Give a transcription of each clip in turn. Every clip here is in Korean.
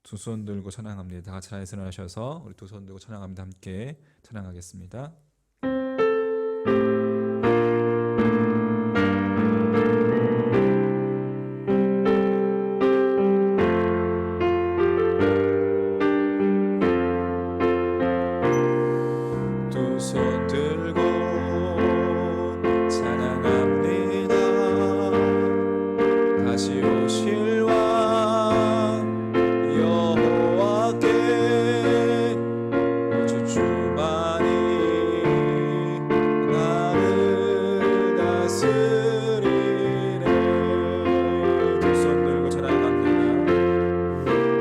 두 손 들고 찬양합니다. 다 같이 하나에 일어나셔서 우리 두 손 들고 찬양합니다. 함께 찬양하겠습니다. 두 손 들고 찬양합니다. 다시 오실 왕 여호와께 오직 주만이 나를 다스리네. 두 손 들고 찬양합니다.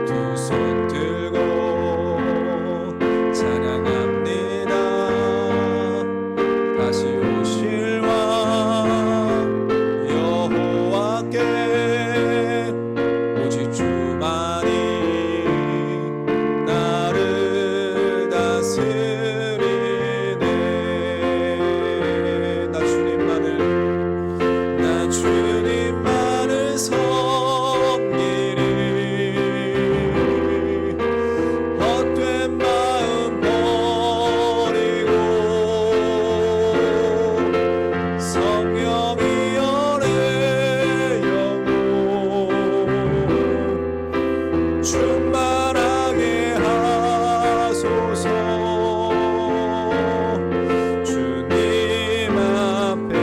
두 손 들고 찬양합니다. 다시 오실 왕 여호와께 오직 주만이 나를 다스리네. 나 주님만을 섬기리. 헛된 마음 버리고 성령이여 내 영혼 충만하게 하소서. 주님 앞에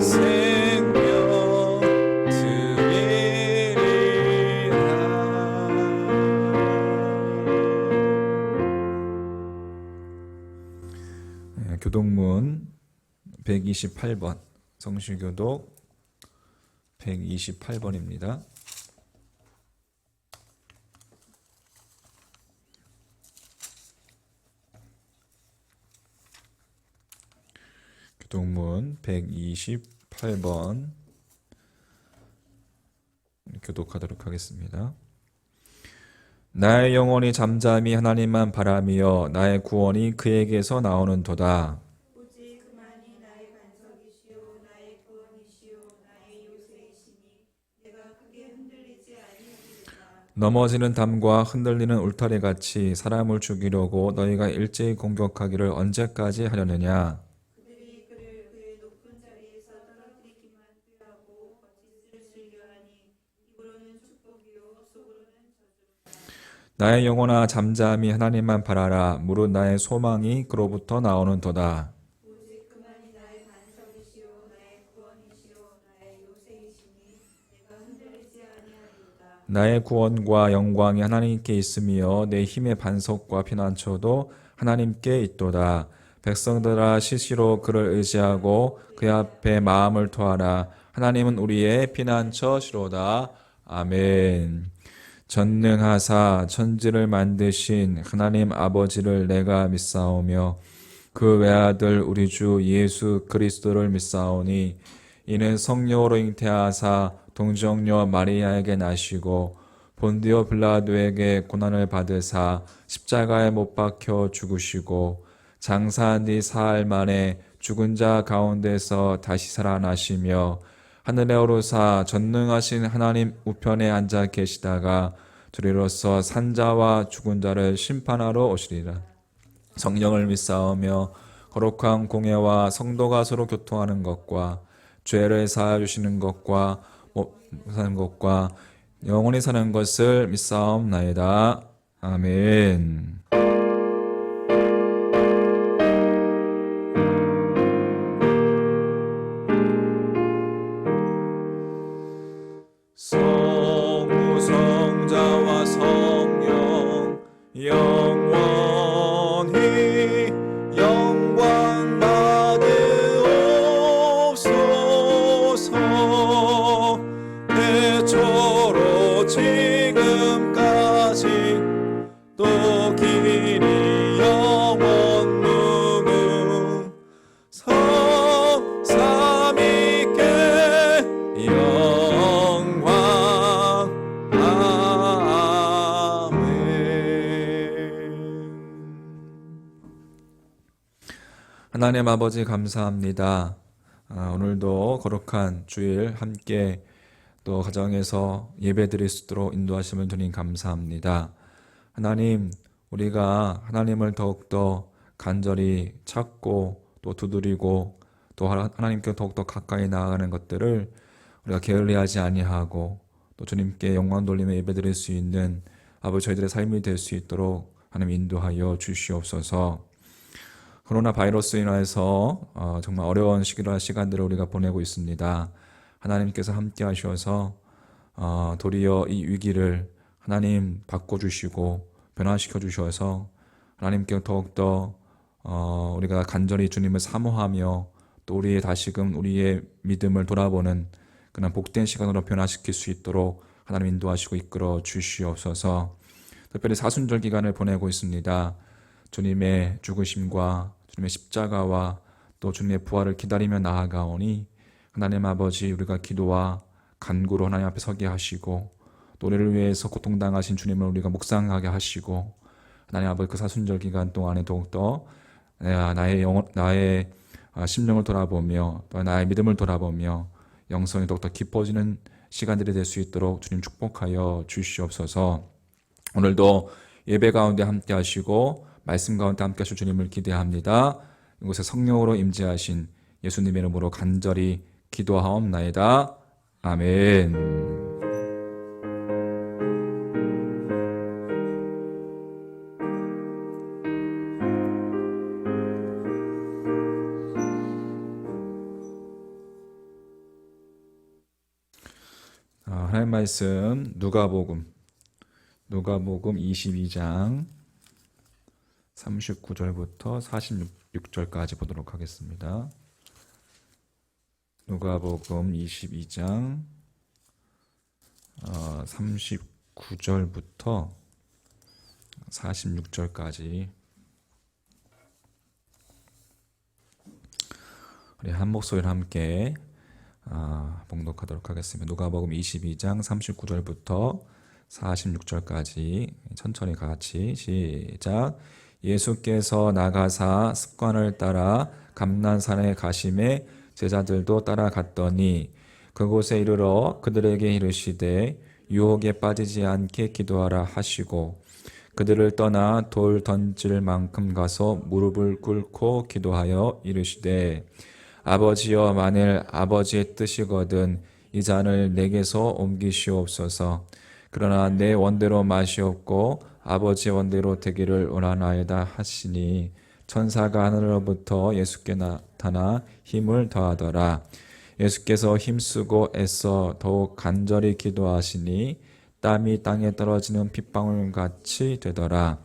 생명 드리리라. 교동문 128번 성시교독 128번입니다. 교동문 128번 교독하도록 하겠습니다. 나의 영혼이 잠잠히 하나님만 바라며 나의 구원이 그에게서 나오는도다. 오직 그만이 나의 반석이시요 나의 구원이시요 나의 요새이시니 내가 크게 흔들리지 아니하리로다. 넘어지는 담과 흔들리는 울타리같이 사람을 죽이려고 너희가 일제히 공격하기를 언제까지 하려느냐. 그들이 그를 그의 높은 자리에서 떨어뜨리기만 꾀하고 거짓을 즐겨하니 입으로는 축복이요 속으로는 저주로다. 나의 영혼아 잠잠히 하나님만 바라라. 무릇 나의 소망이 그로부터 나오는도다. 오직 그만이 나의 반석이시요 나의 구원이시요 나의 요새이시니 내가 흔들리지 아니하리로다. 나의 구원과 영광이 하나님께 있으며 내 힘의 반석과 피난처도 하나님께 있도다. 백성들아 시시로 그를 의지하고 그 앞에 마음을 토하라. 하나님은 우리의 피난처시로다. 아멘. 전능하사 천지를 만드신 하나님 아버지를 내가 믿사오며 그 외아들 우리 주 예수 그리스도를 믿사오니 이는 성령으로 잉태하사 동정녀 마리아에게 나시고 본디오 빌라도에게 고난을 받으사 십자가에 못 박혀 죽으시고 장사한 뒤 사흘 만에 죽은 자 가운데서 다시 살아나시며 하늘에 오르사 전능하신 하나님 우편에 앉아 계시다가 둘이로서 산자와 죽은 자를 심판하러 오시리라. 성령을 믿사오며 거룩한 공예와 성도가 서로 교통하는 것과 죄를 사하여 주시는 것과 사는 것과 영원히 사는 것을 믿사옵나이다. 아멘. 성부 성자와 성령 영원히 영광 받으옵소서. 태초로 지금까지 또 길이 영원 무궁 삼위께 영광. 아멘. 하나님 아버지 감사합니다. 오늘도 거룩한 주일 함께 또 가정에서 예배드릴 수 있도록 인도하시면 주님 감사합니다. 하나님, 우리가 하나님을 더욱더 간절히 찾고 또 두드리고 또 하나님께 더욱더 가까이 나아가는 것들을 우리가 게을리하지 아니하고 또 주님께 영광 돌리며 예배드릴 수 있는 아버지 저희들의 삶이 될 수 있도록 하나님 인도하여 주시옵소서. 코로나 바이러스로 인해서 정말 어려운 시간들을 우리가 보내고 있습니다. 하나님께서 함께 하셔서 도리어 이 위기를 하나님 바꿔주시고 변화시켜 주셔서 하나님께 더욱더 우리가 간절히 주님을 사모하며 또 우리의 다시금 우리의 믿음을 돌아보는 그런 복된 시간으로 변화시킬 수 있도록 하나님 인도하시고 이끌어 주시옵소서. 특별히 사순절 기간을 보내고 있습니다. 주님의 죽으심과 주님의 십자가와 또 주님의 부활을 기다리며 나아가오니 하나님 아버지, 우리가 기도와 간구로 하나님 앞에 서게 하시고 또 우리를 위해서 고통당하신 주님을 우리가 묵상하게 하시고 하나님 아버지, 그 사순절 기간 동안에 더욱더 나의 심령을 돌아보며 또 나의 믿음을 돌아보며 영성이 더욱더 깊어지는 시간들이 될 수 있도록 주님 축복하여 주시옵소서. 오늘도 예배 가운데 함께 하시고 말씀 가운데 함께 하실 주님을 기대합니다. 이곳에 성령으로 임재하신 예수님의 이름으로 간절히 기도하옵나이다. 아멘. 하나님 말씀 누가복음 22장 39절부터 46절까지 보도록 하겠습니다. 누가복음 22장 39절부터 46절까지 우리 한 목소리로 함께 봉독하도록 하겠습니다. 누가복음 22장 39절부터 46절까지 천천히 같이 시작. 예수께서 나가사 습관을 따라 감난산에 가심에 제자들도 따라갔더니 그곳에 이르러 그들에게 이르시되 유혹에 빠지지 않게 기도하라 하시고 그들을 떠나 돌 던질 만큼 가서 무릎을 꿇고 기도하여 이르시되 아버지여, 만일 아버지의 뜻이거든 이 잔을 내게서 옮기시옵소서. 그러나 내 원대로 마시옵고 아버지의 원대로 되기를 원하나이다 하시니 천사가 하늘로부터 예수께 나타나 힘을 더하더라. 예수께서 힘쓰고 애써 더욱 간절히 기도하시니 땀이 땅에 떨어지는 핏방울같이 되더라.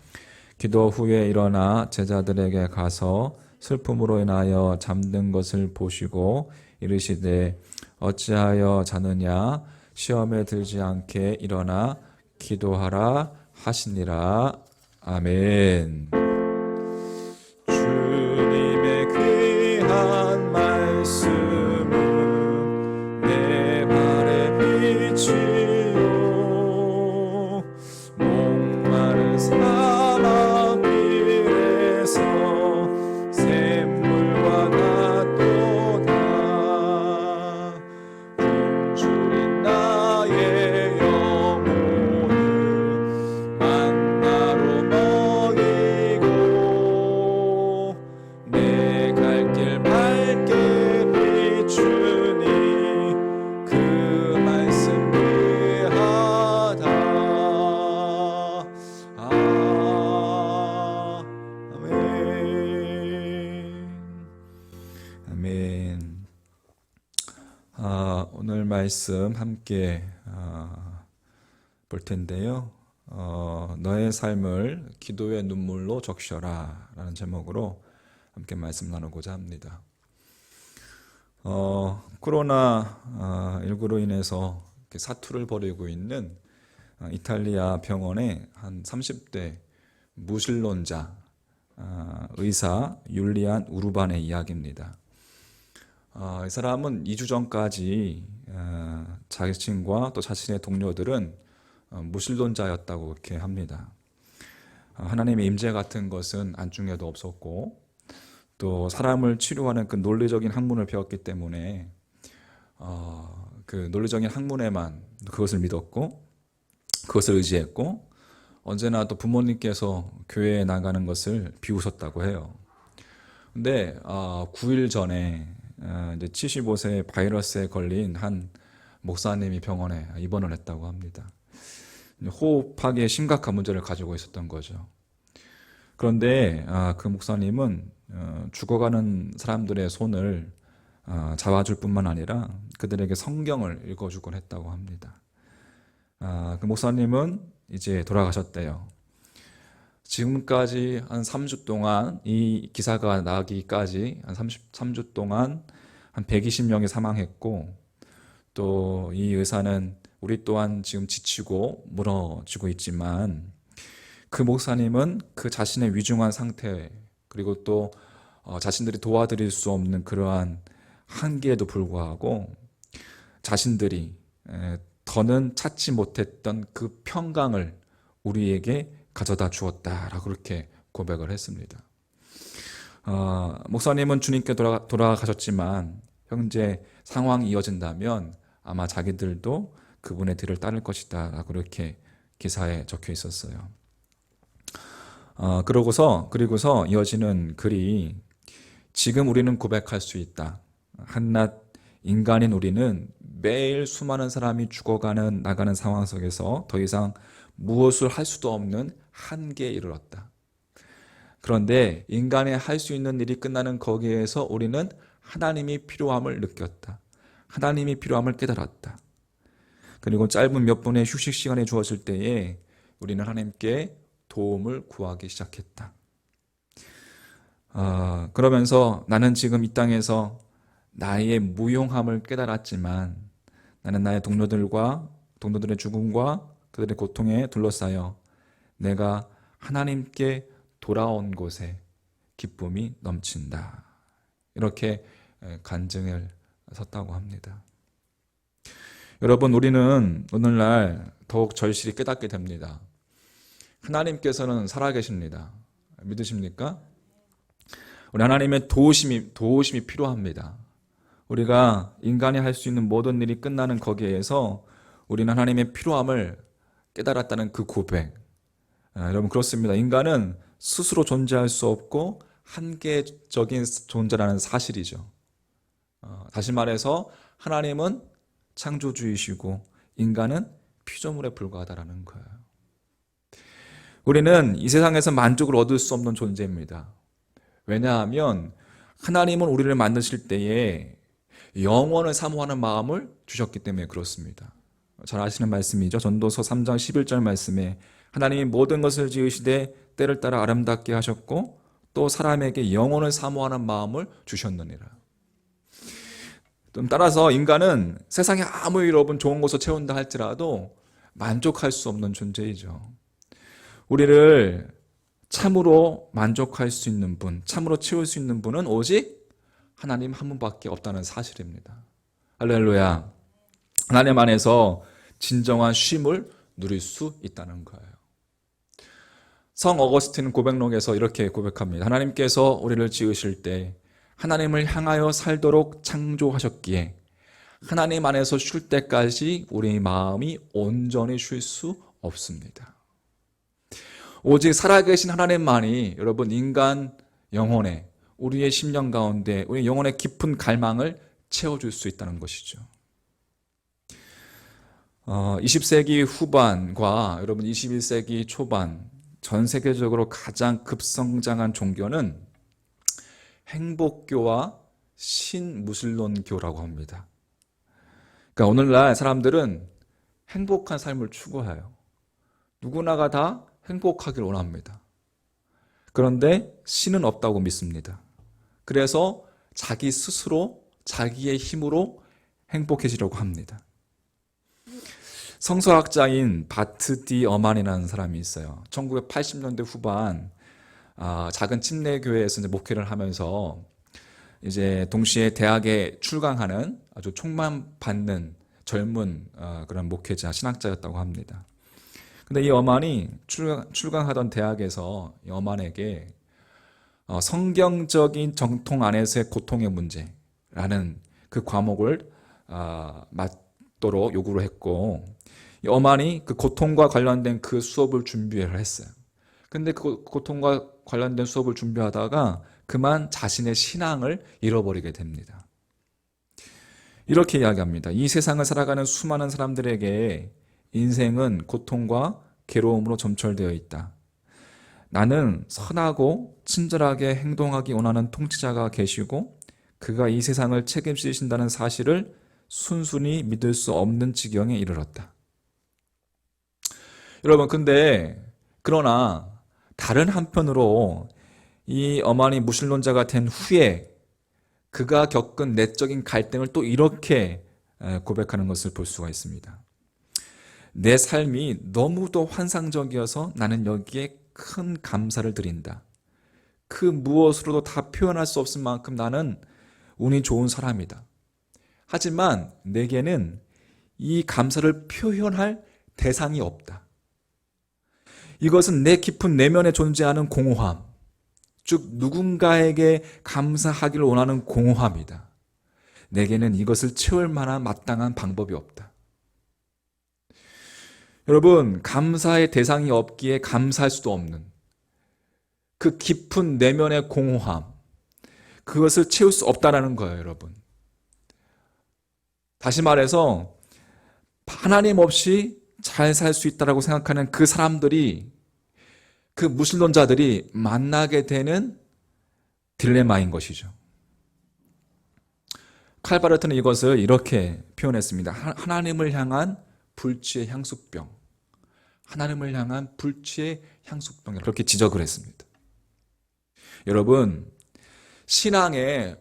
기도 후에 일어나 제자들에게 가서 슬픔으로 인하여 잠든 것을 보시고 이르시되 어찌하여 자느냐, 시험에 들지 않게 일어나 기도하라 하시니라. 아멘. 주님의 귀한 말씀은 내 발의 빛이요 목마른 사막 길에서 샘물과 같도다. 굶주린 나의 영혼을 만나로 먹이고 내 갈 길 밝게 비추니 그 말씀 귀하다. 아멘. 오늘 말씀 함께 볼 텐데요. 너의 삶을 기도의 눈물로 적셔라 라는 제목으로 함께 말씀 나누고자 합니다. 코로나19로 인해서 사투를 벌이고 있는 이탈리아 병원의 한 30대 무신론자 의사 율리안 우르반의 이야기입니다. 이 사람은 2주 전까지 자신과 또 자신의 동료들은 무신론자였다고 이렇게 합니다. 하나님의 임재 같은 것은 안중에도 없었고 또 사람을 치료하는 그 논리적인 학문을 배웠기 때문에 그 논리적인 학문에만 그것을 믿었고 그것을 의지했고 언제나 또 부모님께서 교회에 나가는 것을 비우셨다고 해요. 근데 9일 전에 이제 75세 바이러스에 걸린 한 목사님이 병원에 입원을 했다고 합니다. 호흡하기에 심각한 문제를 가지고 있었던 거죠. 그런데 그 목사님은 죽어가는 사람들의 손을 잡아줄 뿐만 아니라 그들에게 성경을 읽어주곤 했다고 합니다. 그 목사님은 이제 돌아가셨대요. 지금까지 한 3주 동안 이 기사가 나기까지 한 33주 동안 한 120명이 사망했고 또 이 의사는 우리 또한 지금 지치고 무너지고 있지만 그 목사님은 그 자신의 위중한 상태 그리고 또 자신들이 도와드릴 수 없는 그러한 한계에도 불구하고 자신들이 더는 찾지 못했던 그 평강을 우리에게 가져다 주었다라고 그렇게 고백을 했습니다. 목사님은 주님께 돌아가셨지만 현재 상황이 이어진다면 아마 자기들도 그분의 뒤를 따를 것이다 라고 이렇게 기사에 적혀 있었어요. 그리고서 이어지는 글이 지금 우리는 고백할 수 있다. 한낱 인간인 우리는 매일 수많은 사람이 나가는 상황 속에서 더 이상 무엇을 할 수도 없는 한계에 이르렀다. 그런데 인간이 할 수 있는 일이 끝나는 거기에서 우리는 하나님이 필요함을 느꼈다. 하나님이 필요함을 깨달았다. 그리고 짧은 몇 분의 휴식 시간이 주어질 때에 우리는 하나님께 도움을 구하기 시작했다. 그러면서 나는 지금 이 땅에서 나의 무용함을 깨달았지만 나는 나의 동료들의 죽음과 그들의 고통에 둘러싸여 내가 하나님께 돌아온 곳에 기쁨이 넘친다. 이렇게 간증을 섰다고 합니다. 여러분, 우리는 오늘날 더욱 절실히 깨닫게 됩니다. 하나님께서는 살아계십니다. 믿으십니까? 우리 하나님의 도우심이 필요합니다. 우리가 인간이 할 수 있는 모든 일이 끝나는 거기에서 우리는 하나님의 필요함을 깨달았다는 그 고백. 여러분 그렇습니다. 인간은 스스로 존재할 수 없고 한계적인 존재라는 사실이죠. 다시 말해서 하나님은 창조주이시고 인간은 피조물에 불과하다라는 거예요. 우리는 이 세상에서 만족을 얻을 수 없는 존재입니다. 왜냐하면 하나님은 우리를 만드실 때에 영원을 사모하는 마음을 주셨기 때문에 그렇습니다. 잘 아시는 말씀이죠. 전도서 3장 11절 말씀에 하나님이 모든 것을 지으시되 때를 따라 아름답게 하셨고 또 사람에게 영원을 사모하는 마음을 주셨느니라. 따라서 인간은 세상에 아무 일 없은 좋은 것을 채운다 할지라도 만족할 수 없는 존재이죠. 우리를 참으로 만족할 수 있는 분, 참으로 채울 수 있는 분은 오직 하나님 한 분밖에 없다는 사실입니다. 할렐루야. 하나님 안에서 진정한 쉼을 누릴 수 있다는 거예요. 성 어거스틴 고백록에서 이렇게 고백합니다. 하나님께서 우리를 지으실 때 하나님을 향하여 살도록 창조하셨기에 하나님 안에서 쉴 때까지 우리 마음이 온전히 쉴 수 없습니다. 오직 살아계신 하나님만이 여러분 인간 영혼에 우리의 심령 가운데 우리 영혼의 깊은 갈망을 채워줄 수 있다는 것이죠. 20세기 후반과 여러분 21세기 초반 전 세계적으로 가장 급성장한 종교는 행복교와 신무슬론교라고 합니다. 그러니까 오늘날 사람들은 행복한 삶을 추구해요. 누구나가 다 행복하길 원합니다. 그런데 신은 없다고 믿습니다. 그래서 자기 스스로 자기의 힘으로 행복해지려고 합니다. 성서학자인 바트 디 어만이라는 사람이 있어요. 1980년대 후반 작은 침례교회에서 이제 목회를 하면서 이제 동시에 대학에 출강하는 아주 촉망받는 젊은 그런 목회자, 신학자였다고 합니다. 근데 이 어만이 출강하던 대학에서 이 어만에게 성경적인 정통 안에서의 고통의 문제라는 그 과목을 있도록 요구를 했고, 이 어만이 그 고통과 관련된 그 수업을 준비를 했어요. 근데 그 고통과 관련된 수업을 준비하다가 그만 자신의 신앙을 잃어버리게 됩니다. 이렇게 이야기합니다. 이 세상을 살아가는 수많은 사람들에게 인생은 고통과 괴로움으로 점철되어 있다. 나는 선하고 친절하게 행동하기 원하는 통치자가 계시고 그가 이 세상을 책임지신다는 사실을 순순히 믿을 수 없는 지경에 이르렀다. 여러분, 그러나 다른 한편으로 이 어만이 무신론자가 된 후에 그가 겪은 내적인 갈등을 또 이렇게 고백하는 것을 볼 수가 있습니다. 내 삶이 너무도 환상적이어서 나는 여기에 큰 감사를 드린다. 그 무엇으로도 다 표현할 수 없을 만큼 나는 운이 좋은 사람이다. 하지만 내게는 이 감사를 표현할 대상이 없다. 이것은 내 깊은 내면에 존재하는 공허함, 즉 누군가에게 감사하기를 원하는 공허함이다. 내게는 이것을 채울 만한 마땅한 방법이 없다. 여러분, 감사의 대상이 없기에 감사할 수도 없는 그 깊은 내면의 공허함, 그것을 채울 수 없다라는 거예요, 여러분. 다시 말해서 하나님 없이 잘 살 수 있다라고 생각하는 그 사람들이, 그 무신론자들이 만나게 되는 딜레마인 것이죠. 칼바르트는 이것을 이렇게 표현했습니다. 하나님을 향한 불치의 향수병. 하나님을 향한 불치의 향수병. 그렇게 지적을 했습니다. 여러분,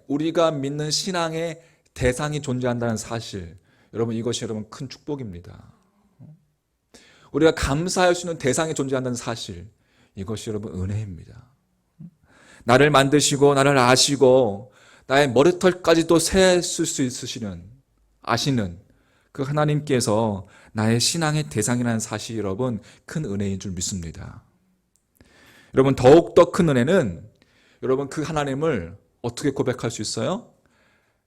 우리가 믿는 신앙의 대상이 존재한다는 사실, 여러분, 이것이 여러분 큰 축복입니다. 우리가 감사할 수 있는 대상이 존재한다는 사실, 이것이 여러분 은혜입니다. 나를 만드시고 나를 아시고 나의 머리털까지도 세실 수 아시는 그 하나님께서 나의 신앙의 대상이라는 사실이 여러분 큰 은혜인 줄 믿습니다. 여러분, 더욱더 큰 은혜는 여러분 그 하나님을 어떻게 고백할 수 있어요?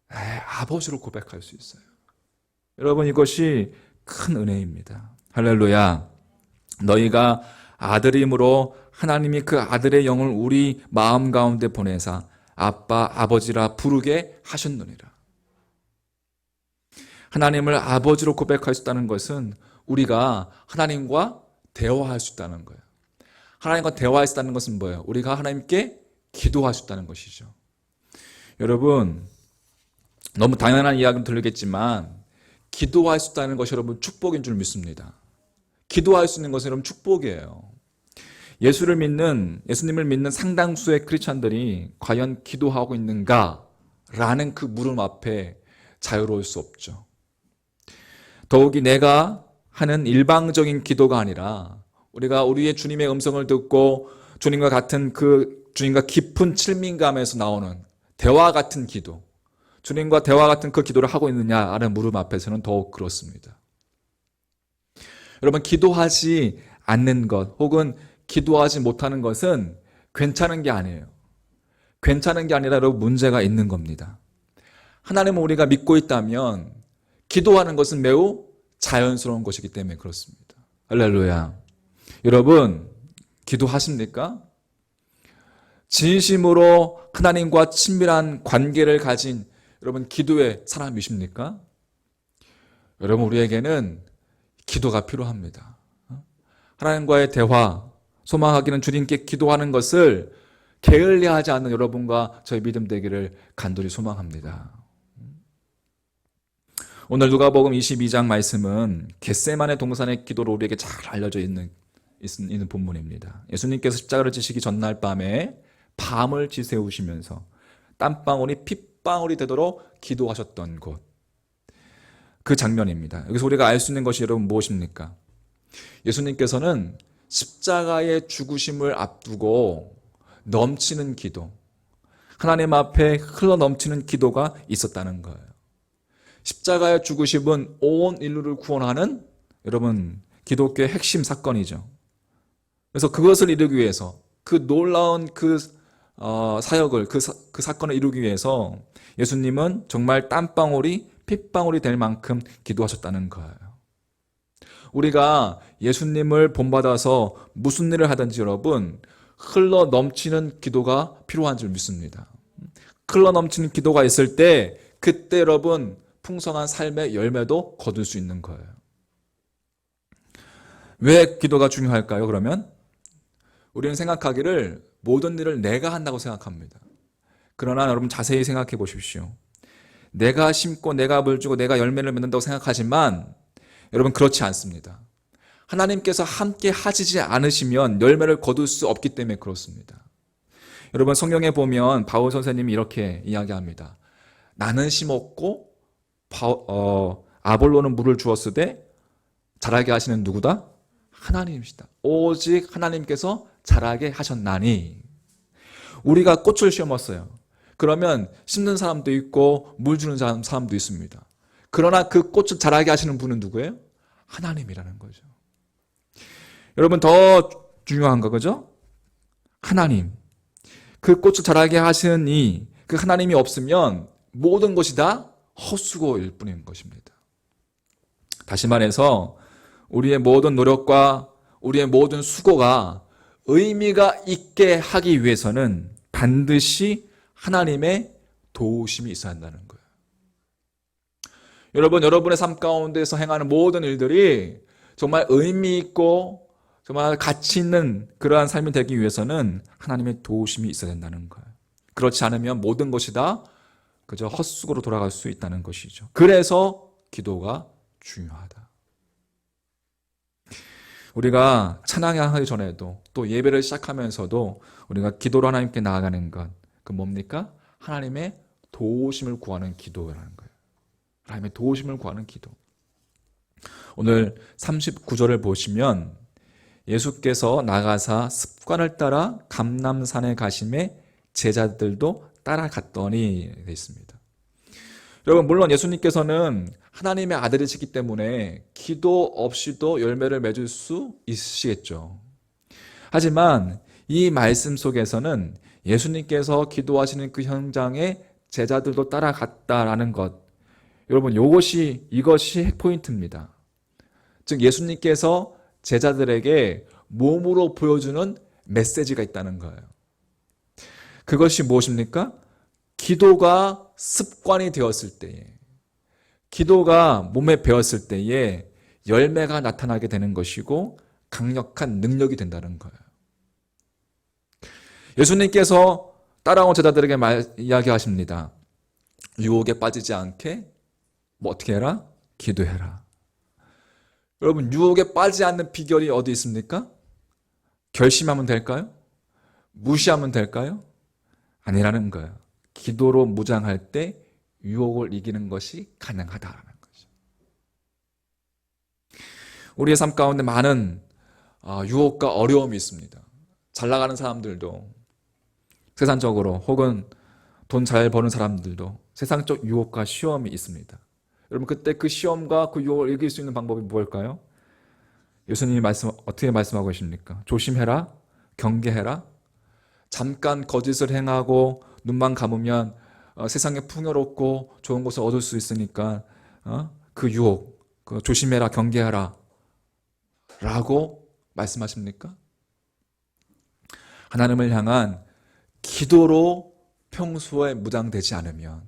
아버지로 고백할 수 있어요. 여러분, 이것이 큰 은혜입니다. 할렐루야. 너희가 아들임으로 하나님이 그 아들의 영을 우리 마음 가운데 보내사 아빠, 아버지라 부르게 하셨느니라. 하나님을 아버지로 고백할 수 있다는 것은 우리가 하나님과 대화할 수 있다는 거예요. 하나님과 대화할 수 있다는 것은 뭐예요? 우리가 하나님께 기도할 수 있다는 것이죠. 여러분, 너무 당연한 이야기는 들리겠지만 기도할 수 있다는 것이 여러분 축복인 줄 믿습니다. 기도할 수 있는 것은 여러분 축복이에요. 예수님을 믿는 상당수의 크리스찬들이 과연 기도하고 있는가? 라는 그 물음 앞에 자유로울 수 없죠. 더욱이 내가 하는 일방적인 기도가 아니라 우리가 우리의 주님의 음성을 듣고 주님과 깊은 친밀감에서 나오는 대화 같은 기도, 주님과 대화 같은 그 기도를 하고 있느냐라는 물음 앞에서는 더욱 그렇습니다. 여러분, 기도하지 않는 것 혹은 기도하지 못하는 것은 괜찮은 게 아니에요. 괜찮은 게 아니라 여러분 문제가 있는 겁니다. 하나님을 우리가 믿고 있다면 기도하는 것은 매우 자연스러운 것이기 때문에 그렇습니다. 할렐루야. 여러분, 기도하십니까? 진심으로 하나님과 친밀한 관계를 가진 여러분 기도의 사람이십니까? 여러분, 우리에게는 기도가 필요합니다. 하나님과의 대화, 소망하기는 주님께 기도하는 것을 게을리하지 않는 여러분과 저희 믿음 되기를 간절히 소망합니다. 오늘 누가복음 22장 말씀은 겟세마네 동산의 기도로 우리에게 잘 알려져 있는 본문입니다. 예수님께서 십자가를 지시기 전날 밤에 밤을 지새우시면서 땀방울이 핏방울이 되도록 기도하셨던 곳, 그 장면입니다. 여기서 우리가 알 수 있는 것이 여러분 무엇입니까? 예수님께서는 십자가의 죽으심을 앞두고 넘치는 기도, 하나님 앞에 흘러 넘치는 기도가 있었다는 거예요. 십자가의 죽으심은 온 인류를 구원하는 여러분 기독교의 핵심 사건이죠. 그래서 그것을 이루기 위해서 그 놀라운 사역을 그 사건을 이루기 위해서 예수님은 정말 땀방울이 핏방울이 될 만큼 기도하셨다는 거예요. 우리가 예수님을 본받아서 무슨 일을 하든지 여러분 흘러 넘치는 기도가 필요한 줄 믿습니다. 흘러 넘치는 기도가 있을 때 그때 여러분 풍성한 삶의 열매도 거둘 수 있는 거예요. 왜 기도가 중요할까요? 그러면 우리는 생각하기를 모든 일을 내가 한다고 생각합니다. 그러나 여러분 자세히 생각해 보십시오. 내가 심고 내가 물 주고 내가 열매를 맺는다고 생각하지만 여러분 그렇지 않습니다. 하나님께서 함께 하시지 않으시면 열매를 거둘 수 없기 때문에 그렇습니다. 여러분 성경에 보면 바울 선생님이 이렇게 이야기합니다. 나는 심었고 아볼로는 물을 주었으되 자라게 하시는 누구다? 하나님이시다. 오직 하나님께서 자라게 하셨나니. 우리가 꽃을 심었어요. 그러면 심는 사람도 있고 물 주는 사람도 있습니다. 그러나 그 꽃을 자라게 하시는 분은 누구예요? 하나님이라는 거죠. 여러분 더 중요한 거 그죠? 하나님. 그 꽃을 자라게 하시는 그 하나님이 없으면 모든 것이 다 헛수고일 뿐인 것입니다. 다시 말해서 우리의 모든 노력과 우리의 모든 수고가 의미가 있게 하기 위해서는 반드시 하나님의 도우심이 있어야 한다는 거예요. 여러분, 여러분의 삶 가운데서 행하는 모든 일들이 정말 의미 있고 정말 가치 있는 그러한 삶이 되기 위해서는 하나님의 도우심이 있어야 된다는 거예요. 그렇지 않으면 모든 것이 다 그저 헛수고로 돌아갈 수 있다는 것이죠. 그래서 기도가 중요하다. 우리가 찬양하기 전에도 또 예배를 시작하면서도 우리가 기도로 하나님께 나아가는 것, 그 뭡니까? 하나님의 도우심을 구하는 기도라는 거예요. 하나님의 도우심을 구하는 기도. 오늘 39절을 보시면 예수께서 나가사 습관을 따라 감람산에 가심에 제자들도 따라갔더니 되어 있습니다. 여러분 물론 예수님께서는 하나님의 아들이시기 때문에 기도 없이도 열매를 맺을 수 있으시겠죠. 하지만 이 말씀 속에서는 예수님께서 기도하시는 그 현장에 제자들도 따라갔다라는 것, 여러분 이것이 핵포인트입니다. 즉 예수님께서 제자들에게 몸으로 보여주는 메시지가 있다는 거예요. 그것이 무엇입니까? 기도가 습관이 되었을 때에, 기도가 몸에 배었을 때에 열매가 나타나게 되는 것이고 강력한 능력이 된다는 거예요. 예수님께서 따라온 제자들에게 이야기하십니다. 유혹에 빠지지 않게 어떻게 해라? 기도해라. 여러분 유혹에 빠지지 않는 비결이 어디 있습니까? 결심하면 될까요? 무시하면 될까요? 아니라는 거예요. 기도로 무장할 때 유혹을 이기는 것이 가능하다라는 거죠. 우리의 삶 가운데 많은 유혹과 어려움이 있습니다. 잘 나가는 사람들도 세상적으로 혹은 돈 잘 버는 사람들도 세상적 유혹과 시험이 있습니다. 여러분 그때 그 시험과 그 유혹을 이길 수 있는 방법이 무엇일까요? 예수님이 어떻게 말씀하고 계십니까? 조심해라, 경계해라. 잠깐 거짓을 행하고 눈만 감으면 세상에 풍요롭고 좋은 것을 얻을 수 있으니까 그 유혹, 조심해라, 경계하라 라고 말씀하십니까? 하나님을 향한 기도로 평소에 무장되지 않으면,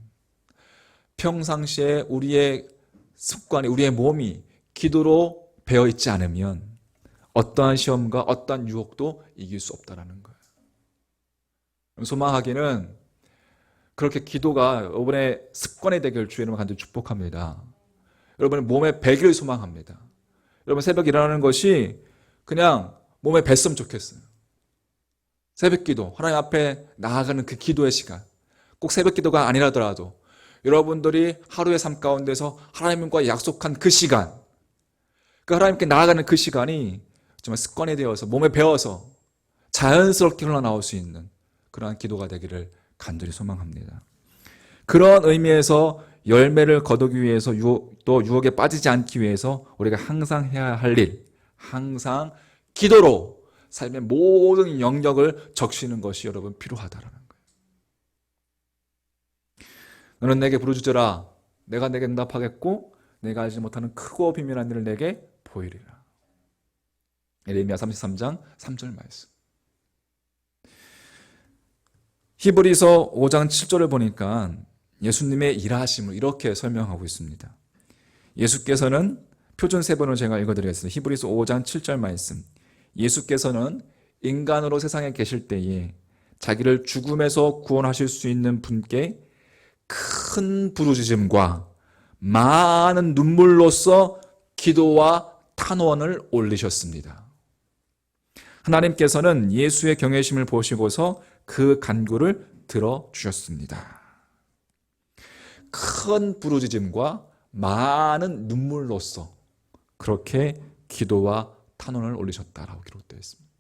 평상시에 우리의 습관이, 우리의 몸이 기도로 배어 있지 않으면 어떠한 시험과 어떠한 유혹도 이길 수 없다라는 거예요. 소망하기는 그렇게 기도가 여러분의 습관이 되길 주의 이름으로 간절히 축복합니다. 여러분의 몸에 배기를 소망합니다. 여러분 새벽에 일어나는 것이 그냥 몸에 뱄으면 좋겠어요. 새벽 기도, 하나님 앞에 나아가는 그 기도의 시간, 꼭 새벽 기도가 아니라더라도 여러분들이 하루의 삶 가운데서 하나님과 약속한 그 시간, 그 하나님께 나아가는 그 시간이 정말 습관이 되어서 몸에 배어서 자연스럽게 흘러나올 수 있는 그러한 기도가 되기를 간절히 소망합니다. 그런 의미에서 열매를 거두기 위해서 또 유혹에 빠지지 않기 위해서 우리가 항상 해야 할 일, 항상 기도로 삶의 모든 영역을 적시는 것이 여러분 필요하다라는 거예요. 너는 내게 부르짖으라 내가 내게 응답하겠고 내가 알지 못하는 크고 비밀한 일을 내게 보이리라. 예레미야 33장 3절 말씀. 히브리서 5장 7절을 보니까 예수님의 일하심을 이렇게 설명하고 있습니다. 예수께서는 표준 세번을 제가 읽어드리겠습니다. 히브리서 5장 7절 말씀. 예수께서는 인간으로 세상에 계실 때에 자기를 죽음에서 구원하실 수 있는 분께 큰 부르짖음과 많은 눈물로써 기도와 탄원을 올리셨습니다. 하나님께서는 예수의 경외심을 보시고서 그 간구를 들어주셨습니다. 큰 부르짖음과 많은 눈물로써 그렇게 기도와 탄원을 올리셨다라고 기록되어 있습니다.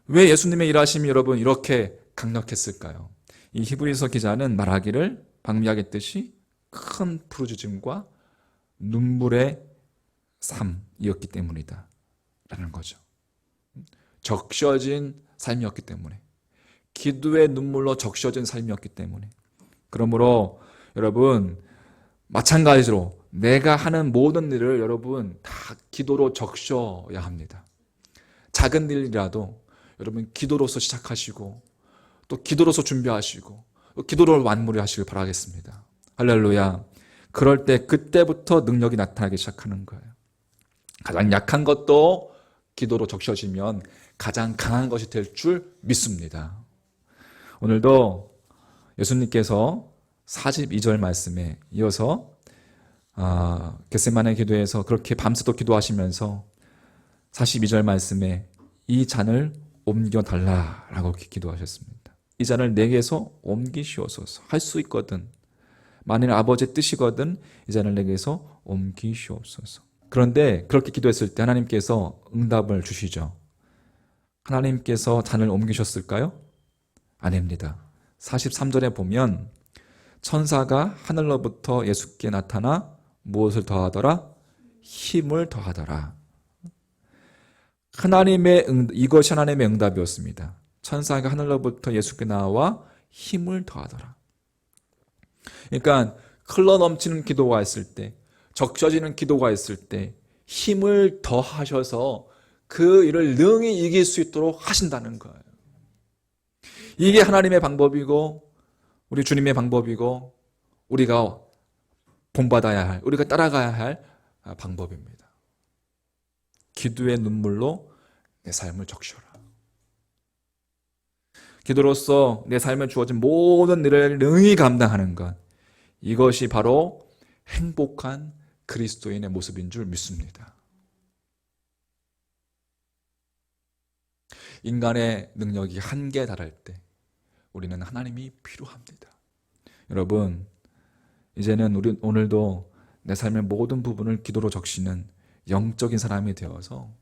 왜 예수님의 일하심이 여러분 이렇게 강력했을까요? 이 히브리서 기자는 말하기를 방금 이야기했듯이 큰 부르짖음과 눈물의 삶이었기 때문이다 라는 거죠. 적셔진 삶이었기 때문에, 기도의 눈물로 적셔진 삶이었기 때문에. 그러므로 여러분 마찬가지로 내가 하는 모든 일을 여러분 다 기도로 적셔야 합니다. 작은 일이라도 여러분 기도로서 시작하시고 또 기도로서 준비하시고 기도로 마무리하시길 바라겠습니다. 할렐루야. 그럴 때 그때부터 능력이 나타나기 시작하는 거예요. 가장 약한 것도 기도로 적셔지면 가장 강한 것이 될 줄 믿습니다. 오늘도 예수님께서 42절 말씀에 이어서 겟세마네 기도에서 그렇게 밤새도록 기도하시면서 42절 말씀에 이 잔을 옮겨달라라고 기도하셨습니다. 이 잔을 내게서 옮기시옵소서. 할 수 있거든. 만일 아버지의 뜻이거든 이 잔을 내게서 옮기시옵소서. 그런데 그렇게 기도했을 때 하나님께서 응답을 주시죠. 하나님께서 잔을 옮기셨을까요? 아닙니다. 43절에 보면 천사가 하늘로부터 예수께 나타나 무엇을 더하더라? 힘을 더하더라. 이것이 하나님의 응답이었습니다. 천사가 하늘로부터 예수께 나와 힘을 더하더라. 그러니까 흘러 넘치는 기도가 있을 때, 적셔지는 기도가 있을 때 힘을 더하셔서 그 일을 능히 이길 수 있도록 하신다는 거예요. 이게 하나님의 방법이고 우리 주님의 방법이고 우리가 본받아야 할, 우리가 따라가야 할 방법입니다. 기도의 눈물로 내 삶을 적셔라. 기도로서 내 삶에 주어진 모든 일을 능히 감당하는 것, 이것이 바로 행복한 그리스도인의 모습인 줄 믿습니다. 인간의 능력이 한계에 달할 때 우리는 하나님이 필요합니다. 여러분, 이제는 우리 오늘도 내 삶의 모든 부분을 기도로 적시는 영적인 사람이 되어서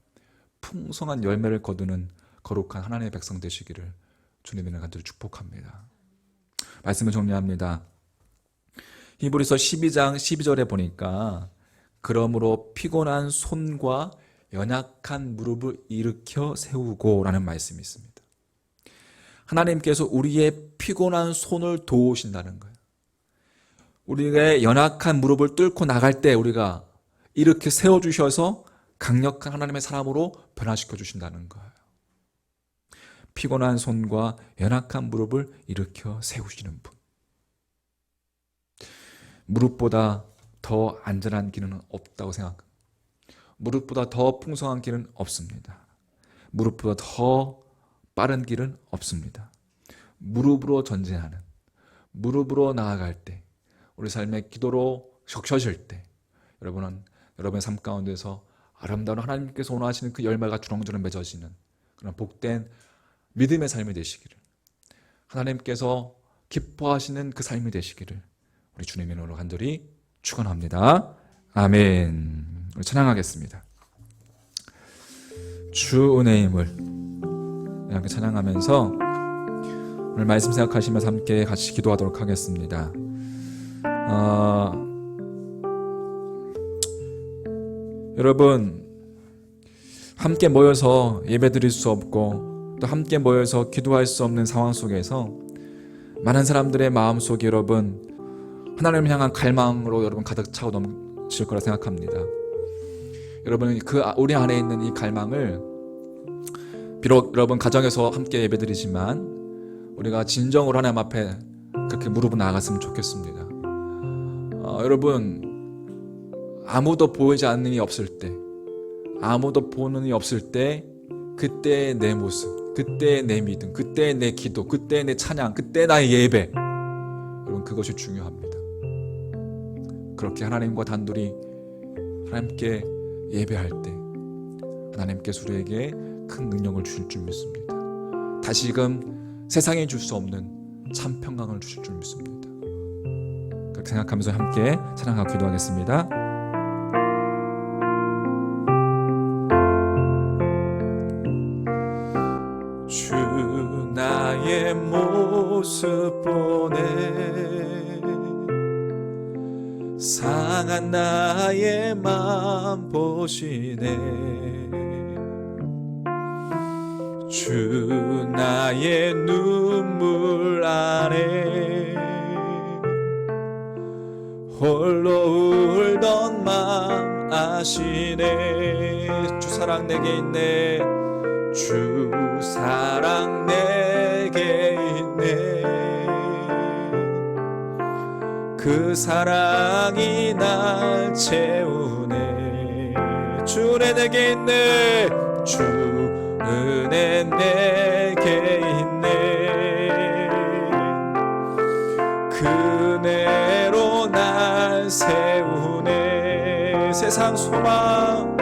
풍성한 열매를 거두는 거룩한 하나님의 백성 되시기를 주님의 간절히 축복합니다. 말씀을 정리합니다. 히브리서 12장 12절에 보니까 그러므로 피곤한 손과 연약한 무릎을 일으켜 세우고 라는 말씀이 있습니다. 하나님께서 우리의 피곤한 손을 도우신다는 거예요. 우리의 연약한 무릎을 뚫고 나갈 때 우리가 이렇게 세워주셔서 강력한 하나님의 사람으로 변화시켜 주신다는 거예요. 피곤한 손과 연약한 무릎을 일으켜 세우시는 분. 무릎보다 더 안전한 길은 없다고 생각합니다. 무릎보다 더 풍성한 길은 없습니다. 무릎보다 더 빠른 길은 없습니다. 무릎으로 전진하는, 무릎으로 나아갈 때, 우리 삶의 기도로 적셔질 때 여러분은 여러분의 삶 가운데서 아름다운 하나님께서 원하시는 그 열매가 주렁주렁 맺어지는 그런 복된 믿음의 삶이 되시기를, 하나님께서 기뻐하시는 그 삶이 되시기를 우리 주님의 이름으로 간절히 축원합니다. 아멘. 우리 찬양하겠습니다. 주 은혜의 힘을 이렇게 찬양하면서 오늘 말씀 생각하시면서 함께 같이 기도하도록 하겠습니다. 여러분, 함께 모여서 예배드릴 수 없고 또 함께 모여서 기도할 수 없는 상황 속에서 많은 사람들의 마음속에 여러분 하나님을 향한 갈망으로 여러분 가득 차고 넘칠 거라 생각합니다. 여러분 우리 안에 있는 이 갈망을 비록 여러분 가정에서 함께 예배드리지만 우리가 진정으로 하나님 앞에 그렇게 무릎을 나아갔으면 좋겠습니다. 여러분 아무도 보이지 않는 이 없을 때, 아무도 보는 이 없을 때 그때의 내 모습, 그때의 내 믿음, 그때의 내 기도, 그때의 내 찬양, 그때의 나의 예배, 여러분 그것이 중요합니다. 그렇게 하나님과 단둘이 하나님께 예배할 때 하나님께서 우리에게 큰 능력을 주실 줄 믿습니다. 다시금 세상에 줄 수 없는 참 평강을 주실 줄 믿습니다. 그렇게 생각하면서 함께 찬양하고 기도하겠습니다. 주 나의 모습 보네, 상한 나의 맘 보시네. 주 나의 눈물 안에 홀로 울던 맘 아시네. 주 사랑 내게 있네, 주 사랑 내게 있네. 그 사랑이 날 채우네. 주 은혜 내게 있네, 주 은혜 내게 있네. 그 은혜로 날 세우네. 세상 소망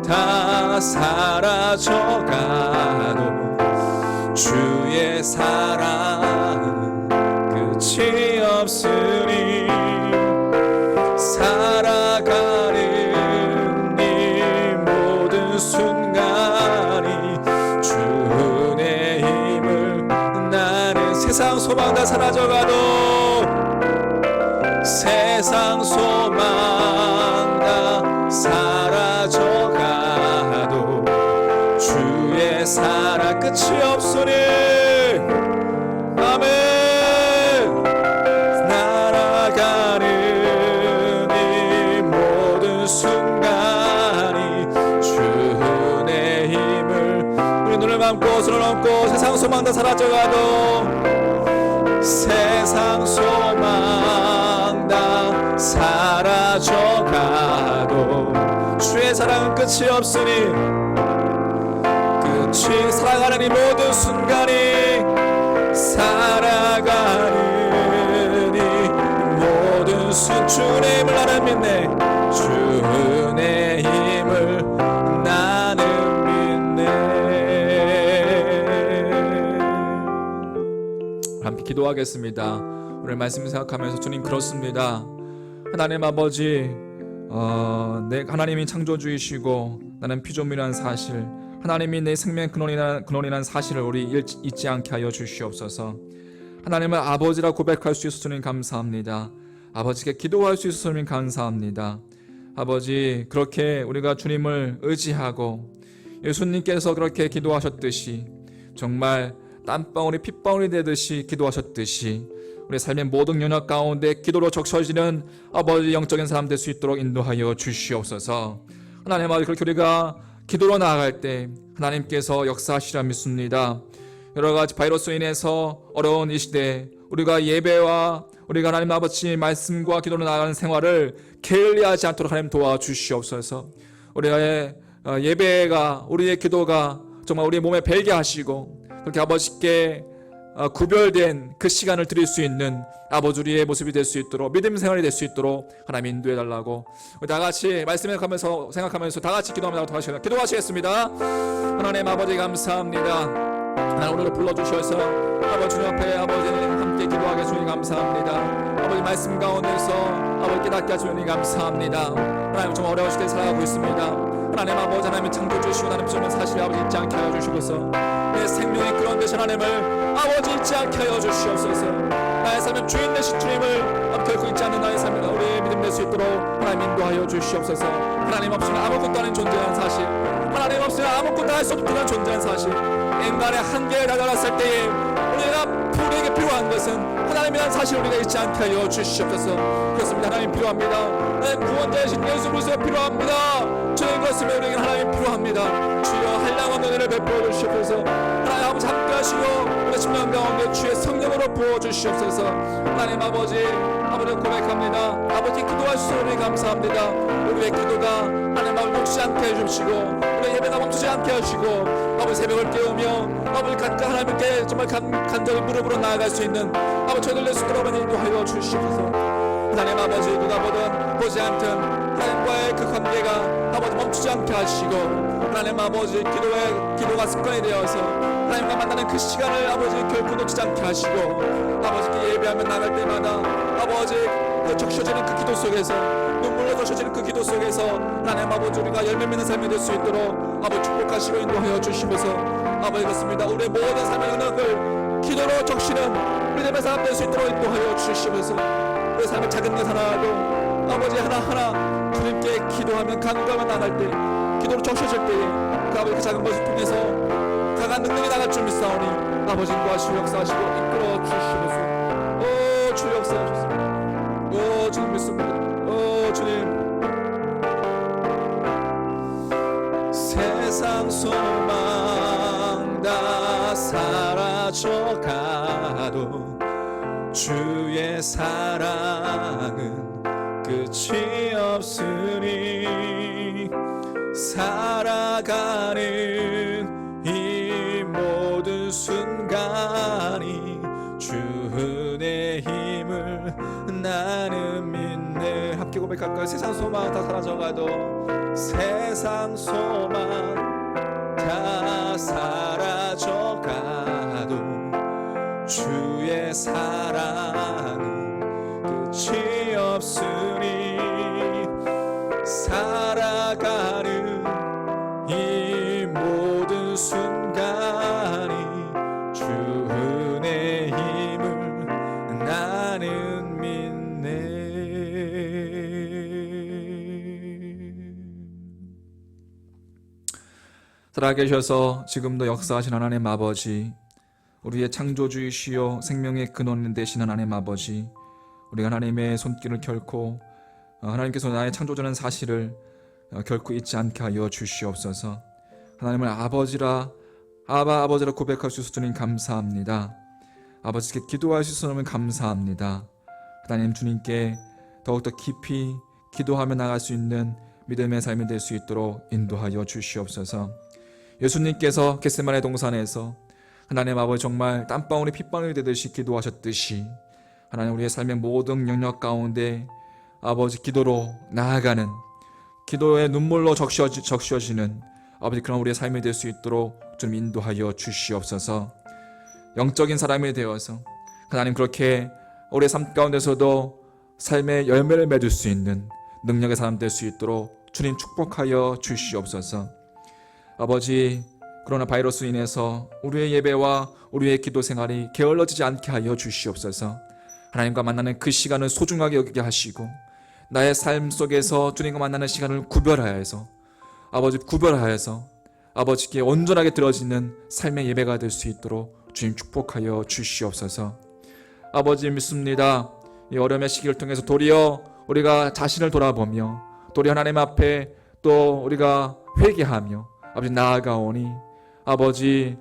다 사라져가도 주의 사랑은 끝이 없으니 살아가는 이 모든 순간이 주 은혜의 힘을 나는. 세상 소망 다 사라져가도, 세상 소망 다 사라져가도 주의 사랑 끝이 없으니. 아멘. 날아가는 이 모든 순간이 주 은혜의 힘을. 우리 눈을 감고 손을 얹고, 세상 소망 다 사라져가도, 세상 소망 다 사라져가도 주의 사랑은 끝이 없으니, 끝이 살아가는 이 모든 순간이, 살아가는 이 모든 주 은혜의 힘을 나는 믿네. 주 은혜의 힘을 나는 믿네. 함께 기도하겠습니다. 오늘 말씀 생각하면서, 주님 그렇습니다. 하나님 아버지, 하나님이 창조주이시고 나는 피조물이라는 사실, 하나님이 내 생명의 근원이라는 사실을 우리 잊지 않게 하여 주시옵소서. 하나님을 아버지라 고백할 수 있어서 주님 감사합니다. 아버지께 기도할 수 있어서 주님 감사합니다. 아버지, 그렇게 우리가 주님을 의지하고 예수님께서 그렇게 기도하셨듯이, 정말 땀방울이 핏방울이 되듯이 기도하셨듯이 우리 삶의 모든 영역 가운데 기도로 적셔지는 아버지 영적인 사람 될 수 있도록 인도하여 주시옵소서. 하나님 아버지, 그렇게 우리가 기도로 나아갈 때 하나님께서 역사하시리라 믿습니다. 여러가지 바이러스로 인해서 어려운 이 시대에 우리가 예배와 우리가 하나님 아버지 말씀과 기도로 나아가는 생활을 게을리하지 않도록 하나님 도와주시옵소서. 우리의 예배가, 우리의 기도가 정말 우리의 몸에 배게 하시고, 그렇게 아버지께 구별된 그 시간을 드릴 수 있는 아버지 우리의 모습이 될 수 있도록, 믿음 생활이 될 수 있도록 하나님 인도해 달라고 우리 다 같이 말씀을 생각하면서 다 같이 기도하시겠습니다. 하나님 아버지 감사합니다. 하나님 오늘 불러주셔서 아버지 주님 앞에 아버지는 함께 기도하게 주님 감사합니다. 아버지 말씀 가운데서 아버지 깨닫게 하시니 감사합니다. 하나님 좀 어려운 시대에 살아가고 있습니다. 하나님 아버지, 하나님이 창조주시고 하나님 주는 사실을 아버지 잊지 않게 하여 주시옵소서. 내 생명이 그런 되신 하나님을 아버지 잊지 않게 하여 주시옵소서. 나의 삶의 주인 되신 주님을 결코 잊지 않는 나의 삶을 우리의 믿음 될 수 있도록 하나님 인도하여 주시옵소서. 하나님 없이는 아무것도 아닌 존재하는 사실, 하나님 없이는 아무것도 할 수 없는 존재하는 사실, 인간의 한계에 다다랐을 때에 우리에게 필요한 것은 하나님이라는 사실 우리가 잊지 않게 하여 주시옵소서. 그렇습니다. 하나님 필요합니다. 하나님 구원자이신 예수 그리스도가 필요합니다. 주의 것을 우리에게 하나님 필요합니다. 주여 한량한 은혜를 베풀어 주시옵소서. 하나님 아버지 함께 하시고 우리 심령 가운데 주의 성령으로 부어 주시옵소서. 하나님 아버지 고백합니다. 아버지 기도할 수 우리 감사합니다. 우리의 기도가 하나님 아버지 멈추지 않게 해주시고 우리의 예배가 멈추지 않게 하시고 아버지 새벽을 깨우며 아버지 각각 하나님께 정말 간절히 무릎으로 나아갈 수 있는 아버지 저희들 예수 그리스도로 인도하여 주시옵소서. 하나님 아버지 누가 보든 보지 않든 하나님과의 그 관계가 아버지 멈추지 않게 하시고 하나님 아버지 기도가 습관이 되어서 하나님과 만나는 그 시간을 아버지 결코 놓치지 않게 하시고 아버지께 예배하며 나갈 때마다 아버지 그 적셔지는 그 기도 속에서 눈물로 적셔지는 그 기도 속에서 하나님 아버지 우리가 열매 맺는 삶이 될 수 있도록 아버지 축복하시고 인도하여 주시면서 아버지 그렇습니다. 우리의 모든 삶의 은혜를 기도로 적시는 믿음의 사람 될 수 있도록 인도하여 주시면서 우리 삶의 작은 것 하나도 아버지 하나하나 주님께 기도하면 간구하며 나갈 때 기도로 적셔질 때에 그 아버지 그 작은 것을 통해서 강한 능력이 나갈 줄 믿사오니 아버지 인도하시고 역사하시고 이끌어 주시면서 주 역사하셨습니다. 주님 믿습니다. 주님 세상 소망 다 사라져가도 주의 사랑은 끝이 없으니 살아가는 이 모든 순간이 주 은혜의 힘을 나는 믿네. 함께 고백할까요? 세상 소망 다 사라져가도 세상 소망 다 사라져가도 주의 사랑은 끝이 없으니 살아가는 이 모든 순간이 주 은혜의 힘을 나는 믿네. 살아계셔서 지금도 역사하신 하나님 아버지, 우리의 창조주이시여 생명의 근원 되신 하나님 아버지, 우리가 하나님의 손길을 결코 하나님께서 나의 창조자라는 사실을 결코 잊지 않게 하여 주시옵소서. 하나님을 아버지라 고백할 수 있어 주님 감사합니다. 아버지께 기도할 수 있어 감사합니다. 하나님 주님께 더욱더 깊이 기도하며 나갈 수 있는 믿음의 삶이 될 수 있도록 인도하여 주시옵소서. 예수님께서 겟세마네 동산에서 하나님 아버지 정말 땀방울이 핏방울이 되듯이 기도하셨듯이 하나님 우리의 삶의 모든 영역 가운데 아버지 기도로 나아가는 기도의 눈물로 적셔지는 아버지 그런 우리의 삶이 될 수 있도록 좀 인도하여 주시옵소서. 영적인 사람이 되어서 하나님 그렇게 우리의 삶 가운데서도 삶의 열매를 맺을 수 있는 능력의 사람 될 수 있도록 주님 축복하여 주시옵소서. 아버지 코로나 바이러스로 인해서 우리의 예배와 우리의 기도 생활이 게을러지지 않게 하여 주시옵소서. 하나님과 만나는 그 시간을 소중하게 여기게 하시고 나의 삶 속에서 주님과 만나는 시간을 구별하여서 아버지께 온전하게 드려지는 삶의 예배가 될 수 있도록 주님 축복하여 주시옵소서. 아버지 믿습니다. 이 어려움의 시기를 통해서 도리어 우리가 자신을 돌아보며 도리어 하나님 앞에 또 우리가 회개하며 아버지 나아가오니 아버지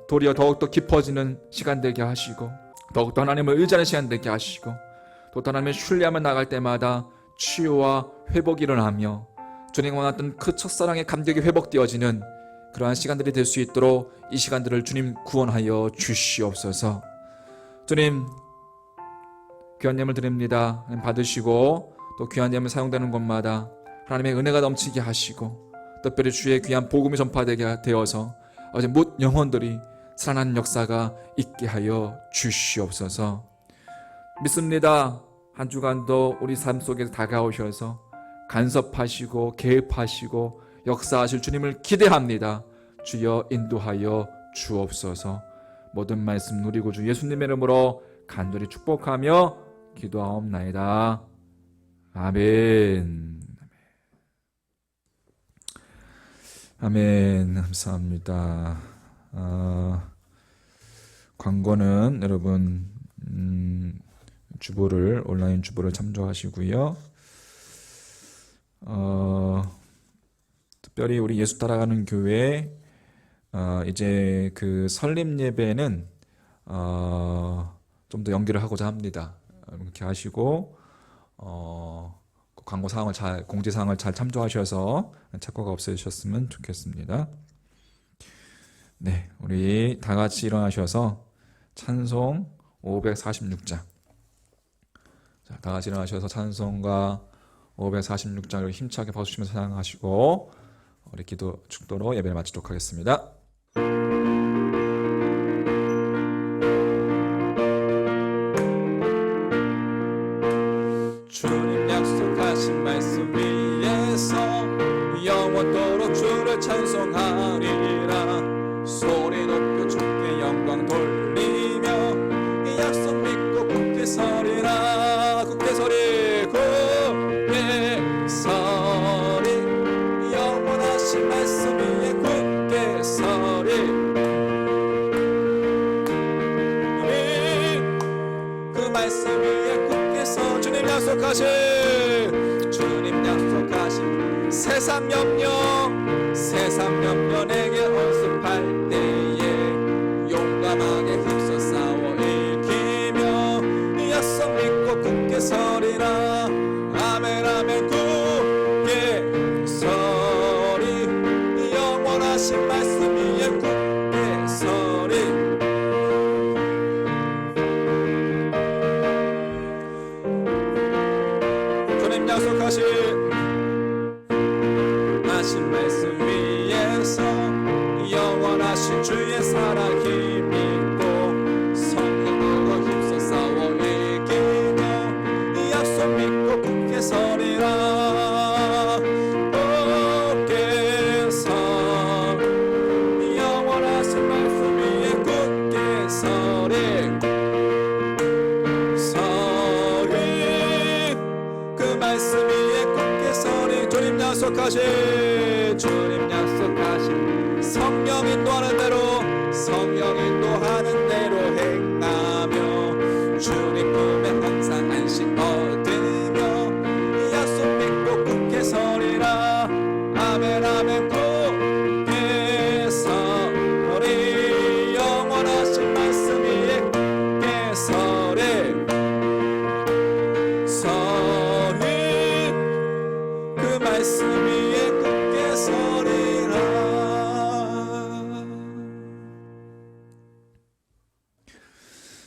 도리어 더욱더 깊어지는 시간 되게 하시고 더욱더 하나님을 의지하는 시간 되게 하시고 또 하나님을 신뢰하며 나갈 때마다 치유와 회복이 일어나며 주님과 만났던 그 첫사랑의 감격이 회복되어지는 그러한 시간들이 될 수 있도록 이 시간들을 주님 구원하여 주시옵소서. 주님 귀한 예물 드립니다. 받으시고 또 귀한 예물 사용되는 곳마다 하나님의 은혜가 넘치게 하시고 특별히 주의 귀한 복음이 전파되게 되어서 어제 못 영혼들이 살아나는 역사가 있게 하여 주시옵소서. 믿습니다. 한 주간도 우리 삶 속에서 다가오셔서 간섭하시고 개입하시고 역사하실 주님을 기대합니다. 주여 인도하여 주옵소서. 모든 말씀 누리고 주 예수님의 이름으로 간절히 축복하며 기도하옵나이다. 아멘. 아멘. 감사합니다. 광고는 여러분 주보를 온라인 주보를 참조하시고요. 특별히 우리 예수 따라가는 교회 이제 그 설립 예배는 좀 더 연기를 하고자 합니다. 이렇게 하시고 그 광고 사항을 공지 사항을 잘 참조하셔서 착오가 없으셨으면 좋겠습니다. 네, 우리 다 같이 일어나셔서 찬송 546장. 자, 다 같이 일어나셔서 찬송가 546장을 힘차게 박수치면서 찬양하시고 우리 기도 축도로 예배를 마치도록 하겠습니다. 주님 약속하신 말씀 위에서 영원토록 주를 찬송하리라. 소리 높여 주께 영광 돌리며 이 약속 믿고 굳게 서리라. 굳게 서리 굳게 서리 영원하신 말씀 위에 굳게 서리. 그 말씀 위에 굳게 서 주님 약속하신 세상 염려 내게 언습할 때에 용감하게 힘써 싸워 이기며 이 약속 믿고 굳게 서리라. 아멘 아멘 굳게 서리 영원하신 말씀 위에 굳게 서리. 주님 약속하신 말씀 위에서 영원하신 주의 사랑 힘입고 성령으로 힘써 싸워 이기며 이 약속 믿고 굳게 서리라. 굳게 서 영원하신 말씀 위에 굳게 서리. 그 말씀 위에 굳게 서리. 주님 약속하신 성령 인도하는 대로 행하며 주님 품에 항상 안식 얻으며 이 약속 믿고 굳게 서리라. 아멘 아멘 굳게 서리 영원하신 말씀 위에 굳게 서리. 그 말씀 위에 굳게 서리라.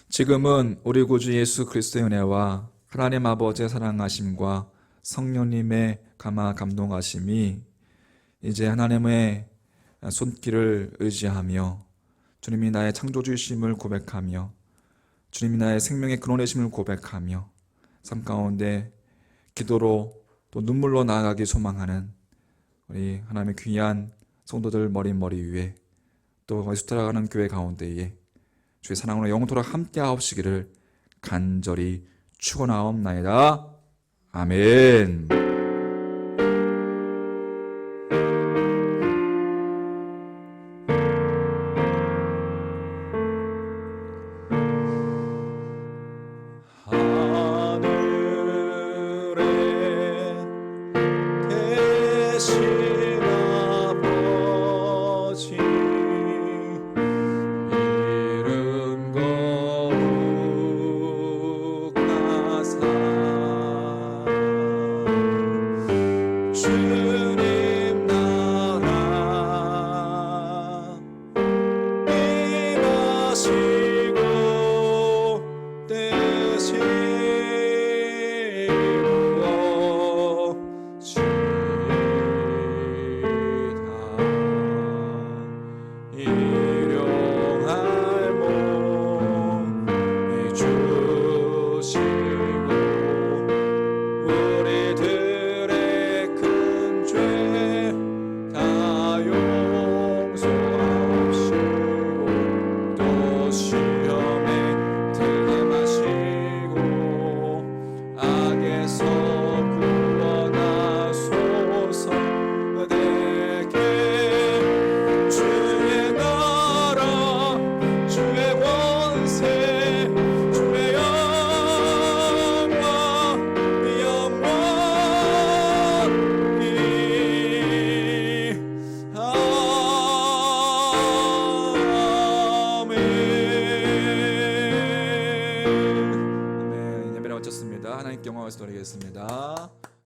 지금은 우리 구주 예수 그리스도의 은혜와 하나님 아버지의 사랑하심과 성령님의 감화 감동하심이 이제 하나님의 손길을 의지하며 주님이 나의 창조주이심을 고백하며 주님이 나의 생명의 근원이심을 고백하며 삶 가운데 기도로 또 눈물로 나아가기 소망하는 우리 하나님의 귀한 성도들 머리 위에 또 예수 따라가는 교회 가운데에 주의 사랑으로 영원토록 함께 하옵시기를 간절히 축원하옵나이다. 아멘. 우리들의 큰 죄 마쳤습니다. 하나님께 영광을 돌리겠습니다.